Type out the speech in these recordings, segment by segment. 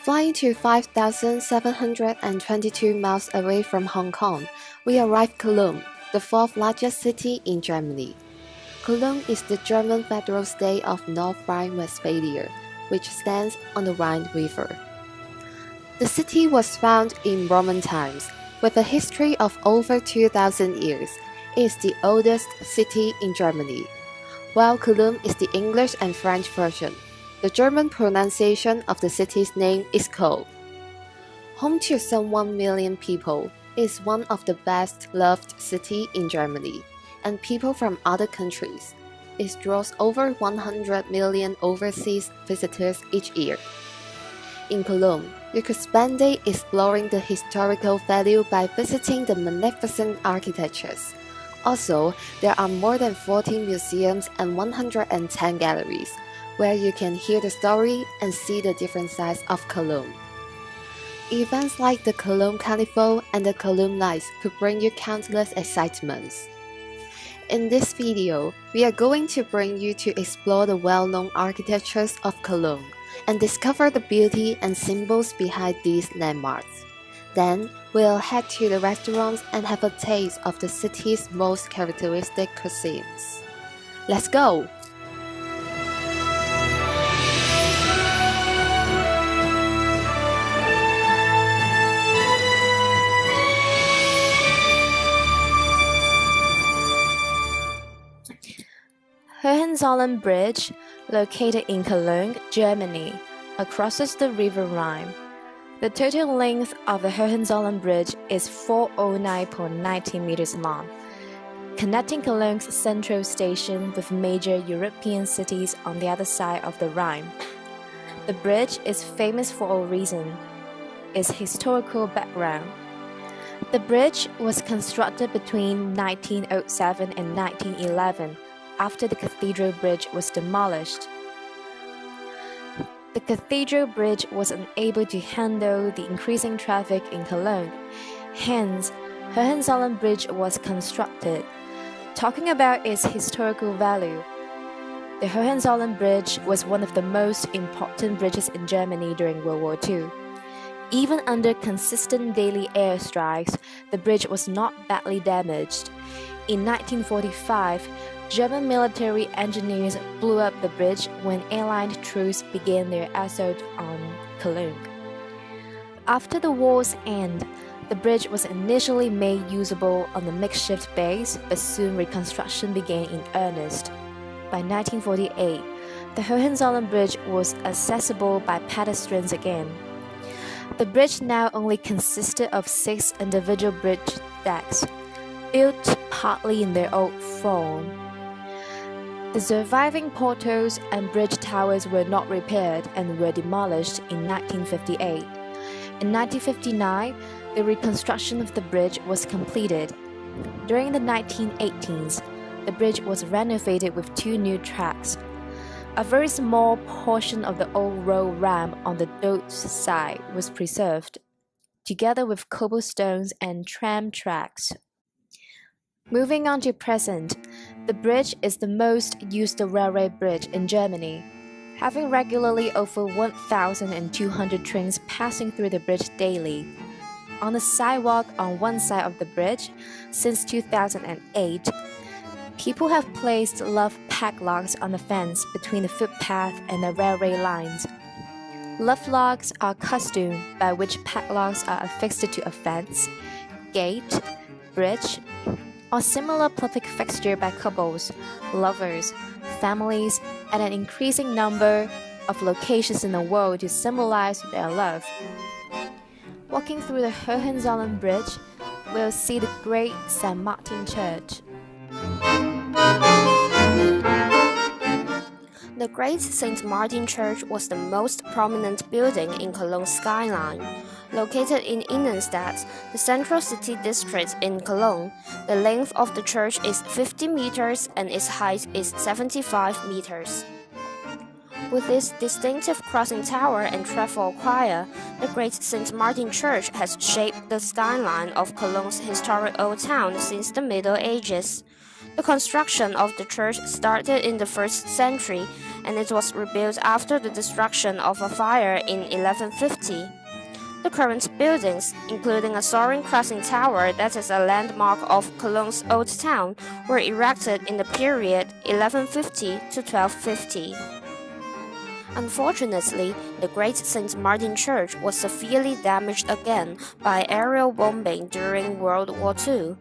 Flying to 5,722 miles away from Hong Kong, we arrive Cologne, the fourth largest city in Germany. Cologne is the German federal state of North Rhine-Westphalia, which stands on the Rhine River. The city was founded in Roman times, with a history of over 2,000 years. It is the oldest city in Germany. While Cologne is the English and French version, the German pronunciation of the city's name is Kölsch. Home to some 1 million people, it is one of the best loved cities in Germany, and people from other countries. It draws over 100 million overseas visitors each year. In Cologne, you could spend days exploring the historical value by visiting the magnificent architectures. Also, there are more than 14 museums and 110 galleries, where you can hear the story and see the different sides of Cologne. Events like the Cologne Cathedral and the Cologne Nights could bring you countless excitements. In this video, we are going to bring you to explore the well-known architectures of Cologne and discover the beauty and symbols behind these landmarks. Then, we'll head to the restaurants and have a taste of the city's most characteristic cuisines. Let's go! Hohenzollern Bridge, located in Cologne, Germany, crosses the River Rhine. The total length of the Hohenzollern Bridge is 409.90 meters long, connecting Cologne's central station with major European cities on the other side of the Rhine. The bridge is famous for a reason: its historical background. The bridge was constructed between 1907 and 1911. After the Cathedral Bridge was demolished. The Cathedral Bridge was unable to handle the increasing traffic in Cologne. Hence, Hohenzollern Bridge was constructed. Talking about its historical value, the Hohenzollern Bridge was one of the most important bridges in Germany during World War II. Even under consistent daily airstrikes, the bridge was not badly damaged. In 1945, German military engineers blew up the bridge when Allied troops began their assault on Cologne. After the war's end, the bridge was initially made usable on a makeshift base, but soon reconstruction began in earnest. By 1948, the Hohenzollern Bridge was accessible by pedestrians again. The bridge now only consisted of 6 individual bridge decks, built partly in their old form. The surviving portals and bridge towers were not repaired and were demolished in 1958. In 1959, the reconstruction of the bridge was completed. During the 1980s, the bridge was renovated with 2 new tracks. A very small portion of the old road ramp on the Deutsch side was preserved, together with cobblestones and tram tracks. Moving on to present, the bridge is the most used railway bridge in Germany, having regularly over 1,200 trains passing through the bridge daily. On the sidewalk on one side of the bridge, since 2008, people have placed love padlocks on the fence between the footpath and the railway lines. Love locks are costumes by which padlocks are affixed to a fence, gate, bridge, or similar public fixture by couples, lovers, families, at an increasing number of locations in the world to symbolize their love. Walking through the Hohenzollern Bridge, we'll see the great St. Martin Church. The Great St. Martin Church was the most prominent building in Cologne's skyline. Located in Innenstadt, the central city district in Cologne, the length of the church is 50 meters and its height is 75 meters. With its distinctive crossing tower and trefoil choir, the Great St. Martin Church has shaped the skyline of Cologne's historic old town since the Middle Ages. The construction of the church started in the 1st century and it was rebuilt after the destruction of a fire in 1150. The current buildings, including a soaring crossing tower that is a landmark of Cologne's old town, were erected in the period 1150 to 1250. Unfortunately, the Great St. Martin Church was severely damaged again by aerial bombing during World War II.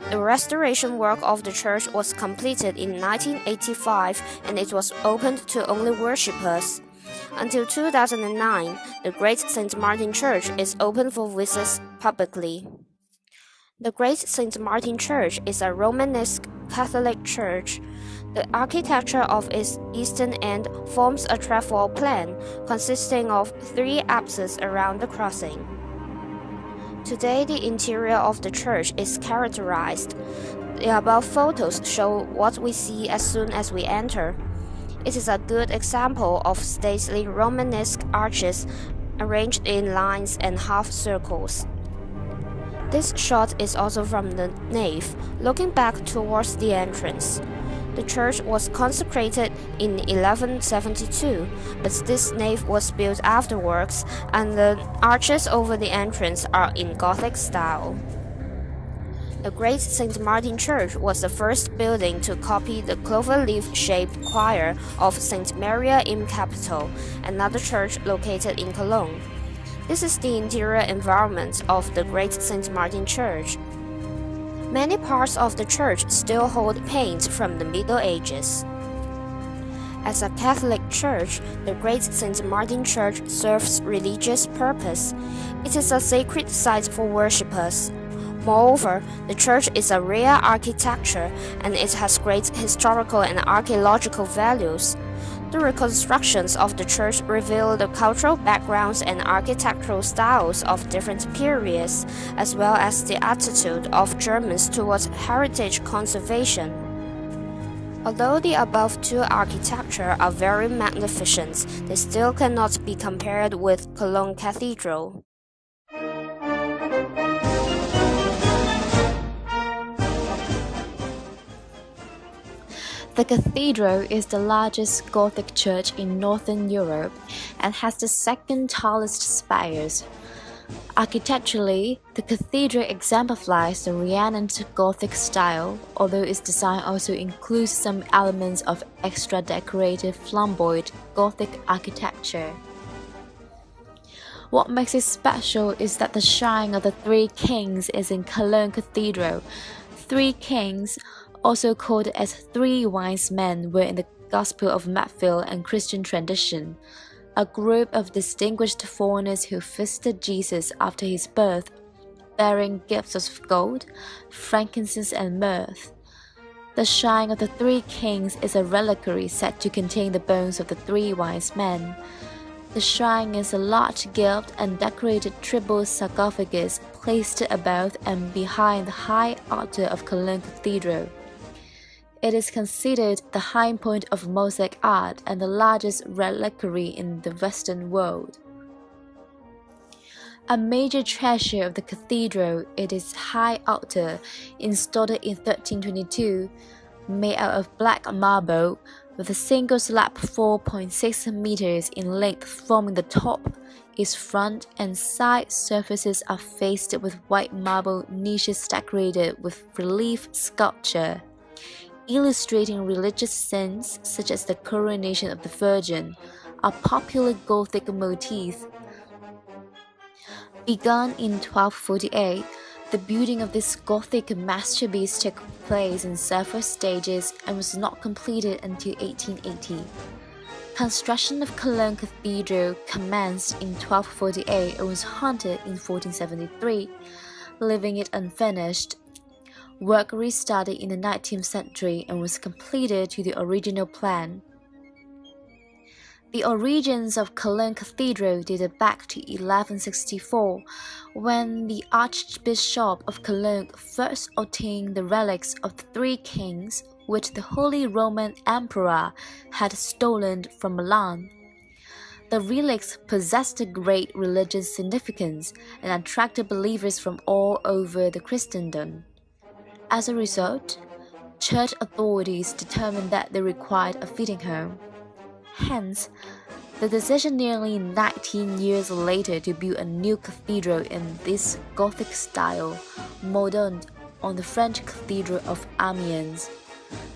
The restoration work of the church was completed in 1985 and it was opened to only worshippers. Until 2009, the Great St. Martin Church is open for visits publicly. The Great St. Martin Church is a Romanesque Catholic church. The architecture of its eastern end forms a trefoil plan consisting of 3 apses around the crossing. Today, the interior of the church is characterized. The above photos show what we see as soon as we enter. It is a good example of stately Romanesque arches arranged in lines and half circles. This shot is also from the nave, looking back towards the entrance. The church was consecrated in 1172, but this nave was built afterwards, and the arches over the entrance are in Gothic style. The Great St. Martin Church was the first building to copy the cloverleaf-shaped choir of St. Maria im Capitol, another church located in Cologne. This is the interior environment of the Great St. Martin Church. Many parts of the church still hold paint from the Middle Ages. As a Catholic church, the Great St. Martin Church serves religious purpose. It is a sacred site for worshippers. Moreover, the church is a rare architecture and it has great historical and archaeological values. The reconstructions of the church reveal the cultural backgrounds and architectural styles of different periods, as well as the attitude of Germans towards heritage conservation. Although the above 2 architecture are very magnificent, they still cannot be compared with Cologne Cathedral. The cathedral is the largest Gothic church in Northern Europe and has the second tallest spires. Architecturally, the cathedral exemplifies the Rhiannon Gothic style, although its design also includes some elements of extra decorative flamboyant Gothic architecture. What makes it special is that the shrine of the 3 kings is in Cologne Cathedral. 3 kings, also called as 3 wise men, were in the Gospel of Matthew and Christian tradition, a group of distinguished foreigners who visited Jesus after his birth, bearing gifts of gold, frankincense, and myrrh. The shrine of the 3 kings is a reliquary said to contain the bones of the 3 wise men. The shrine is a large gilded and decorated triple sarcophagus placed above and behind the high altar of Cologne Cathedral. It is considered the high point of mosaic art and the largest reliquary in the Western world. A major treasure of the cathedral is its high altar, installed in 1322, made out of black marble, with a single slab 4.6 meters in length forming the top. Its front and side surfaces are faced with white marble niches decorated with relief sculpture, illustrating religious scenes such as the coronation of the Virgin, a popular Gothic motif. Begun in 1248, the building of this Gothic masterpiece took place in several stages and was not completed until 1880. Construction of Cologne Cathedral commenced in 1248 and was haunted in 1473, leaving it unfinished. Work restarted in the 19th century and was completed to the original plan. The origins of Cologne Cathedral date back to 1164, when the Archbishop of Cologne first obtained the relics of the 3 kings which the Holy Roman Emperor had stolen from Milan. The relics possessed great religious significance and attracted believers from all over the Christendom. As a result, church authorities determined that they required a fitting home. Hence, the decision nearly 19 years later to build a new cathedral in this Gothic style, modeled on the French Cathedral of Amiens.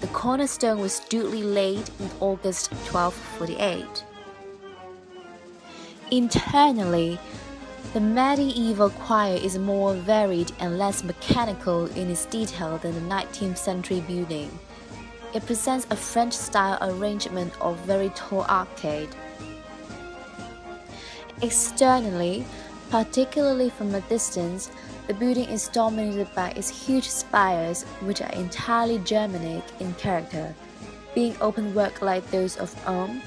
The cornerstone was duly laid in August 1248. Internally, the medieval choir is more varied and less mechanical in its detail than the 19th century building. It presents a French-style arrangement of very tall arcade. Externally, particularly from a distance, the building is dominated by its huge spires, which are entirely Germanic in character, being open-work like those of Ulm,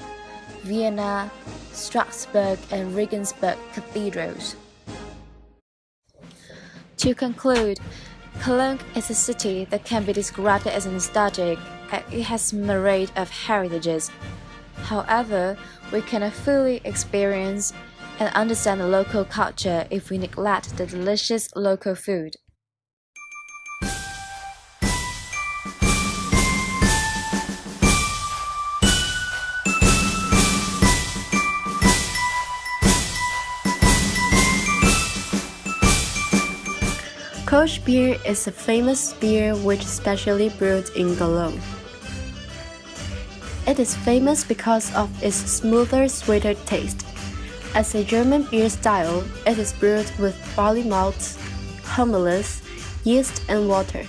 Vienna, Strasbourg, and Regensburg cathedrals. To conclude, Cologne is a city that can be described as nostalgic, and it has a myriad of heritages. However, we cannot fully experience and understand the local culture if we neglect the delicious local food. Kölsch beer is a famous beer which is specially brewed in Cologne. It is famous because of its smoother, sweeter taste. As a German beer style, it is brewed with barley malt, humulus, yeast, and water.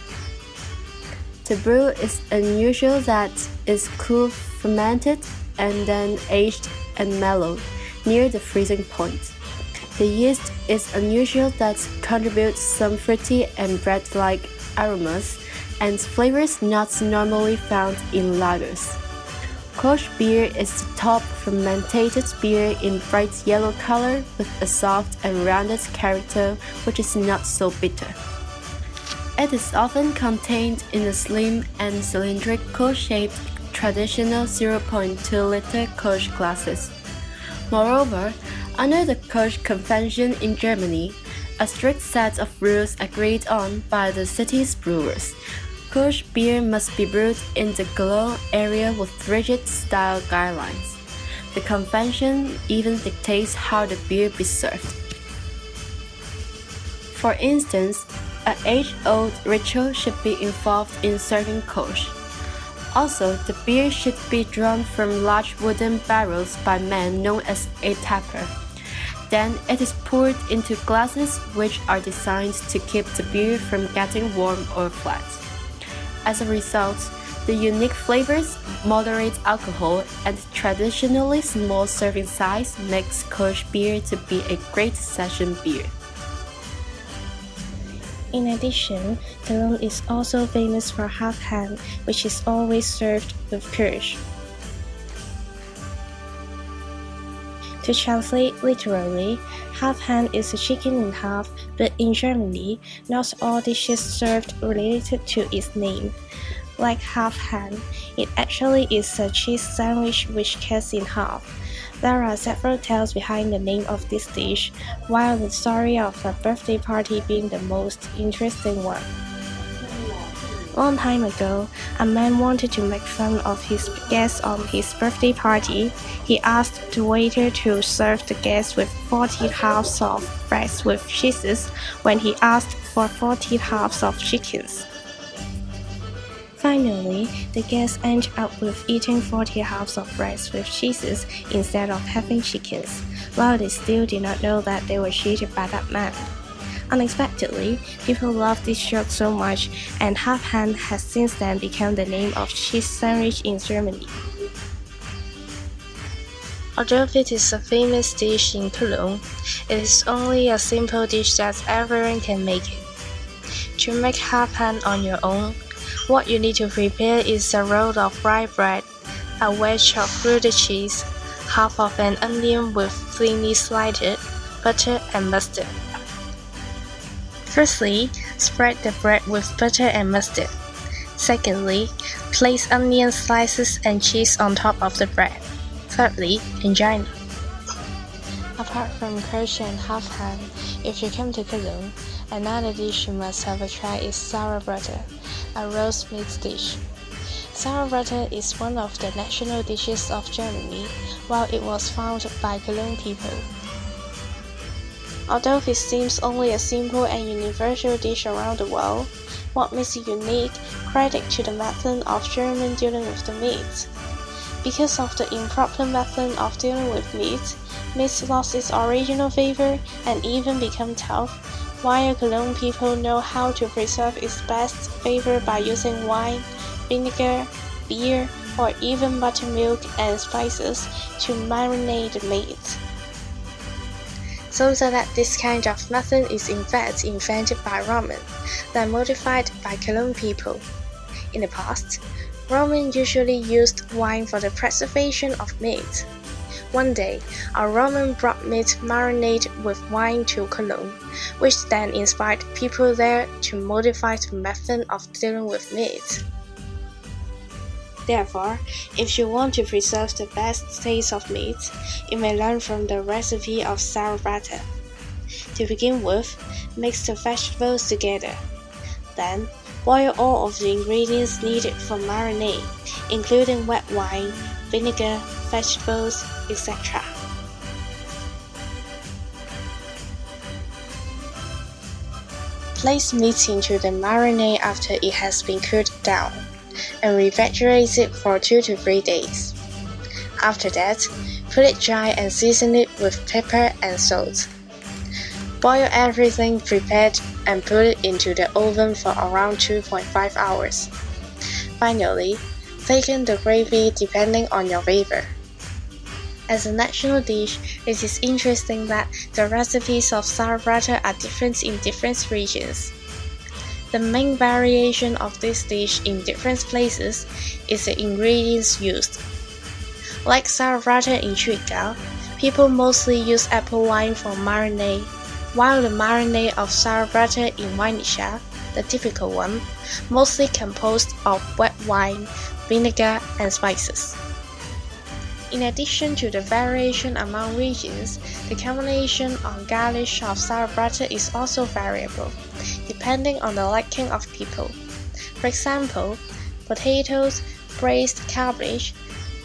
The brew is unusual that is cool fermented and then aged and mellowed near the freezing point. The yeast is unusual that contributes some fruity and bread-like aromas and flavors not normally found in lagers. Kölsch beer is the top fermented beer in bright yellow color with a soft and rounded character which is not so bitter. It is often contained in a slim and cylindrical-shaped traditional 0.2-liter Kölsch glasses. Moreover, under the Kölsch Convention in Germany, a strict set of rules agreed on by the city's brewers. Kölsch beer must be brewed in the Cologne area with rigid style guidelines. The convention even dictates how the beer be served. For instance, an age-old ritual should be involved in serving Kölsch. Also, the beer should be drawn from large wooden barrels by men known as a tapper. Then it is poured into glasses which are designed to keep the beer from getting warm or flat. As a result, the unique flavors, moderate alcohol, and traditionally small serving size makes Kölsch beer to be a great session beer. In addition, Cologne is also famous for halve, which is always served with Kölsch. To translate literally, halve is a chicken in half, but in Germany, not all dishes served related to its name. Like halve, it actually is a cheese sandwich which cuts in half. There are several tales behind the name of this dish, while the story of a birthday party being the most interesting one. Long time ago, a man wanted to make fun of his guests on his birthday party. He asked the waiter to serve the guests with 40 halves of rice with cheeses when he asked for 40 halves of chickens. Finally, the guests ended up with eating 40 halves of rice with cheeses instead of having chickens, while they still did not know that they were cheated by that man. Unexpectedly, people loved this joke so much, and halve has since then become the name of cheese sandwich in Germany. Although it is a famous dish in Cologne, it is only a simple dish that everyone can make it. To make halve on your own, what you need to prepare is a roll of rye bread, a wedge of grilled cheese, half of an onion with thinly sliced, butter and mustard. Firstly, spread the bread with butter and mustard. Secondly, place onion slices and cheese on top of the bread. Thirdly, enjoy. Apart from Kölsch and halve, if you come to Cologne, another dish you must have a try is sauerbraten, a roast meat dish. Sauerbraten is one of the national dishes of Germany, while it was founded by Cologne people. Although it seems only a simple and universal dish around the world, what makes it unique credit to the method of German dealing with the meat. Because of the improper method of dealing with meat lost its original flavor and even become tough, while Cologne people know how to preserve its best flavor by using wine, vinegar, beer, or even buttermilk and spices to marinate the meat. So that this kind of method is in fact invented by Roman, then modified by Cologne people. In the past, Romans usually used wine for the preservation of meat. One day, a Roman brought meat marinated with wine to Cologne, which then inspired people there to modify the method of dealing with meat. Therefore, if you want to preserve the best taste of meat, you may learn from the recipe of sauerbraten. To begin with, mix the vegetables together. Then, boil all of the ingredients needed for marinade, including wet wine, vinegar, vegetables, etc. Place meat into the marinade after it has been cooled down, and refrigerate it for 2 to 3 days. After that, put it dry and season it with pepper and salt. Boil everything prepared and put it into the oven for around 2.5 hours. Finally, thicken the gravy depending on your flavor. As a national dish, it is interesting that the recipes of sauerbraten are different in different regions. The main variation of this dish in different places is the ingredients used. Like sauerbraten in Zwickau, people mostly use apple wine for marinade, while the marinade of sauerbraten in Weinischa, the typical one, mostly composed of wet wine, vinegar, and spices. In addition to the variation among regions, the combination on garnish of sauerbraten is also variable, depending on the liking of people. For example, potatoes, braised cabbage,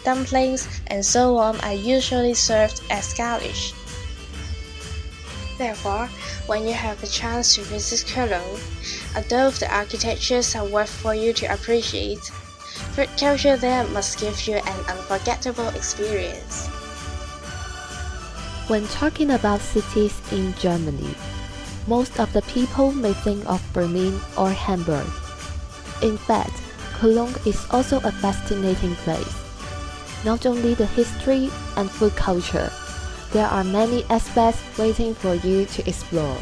dumplings, and so on are usually served as garnish. Therefore, when you have a chance to visit Cologne, although the architectures are worth for you to appreciate, food culture there must give you an unforgettable experience. When talking about cities in Germany, most of the people may think of Berlin or Hamburg. In fact, Cologne is also a fascinating place. Not only the history and food culture, there are many aspects waiting for you to explore.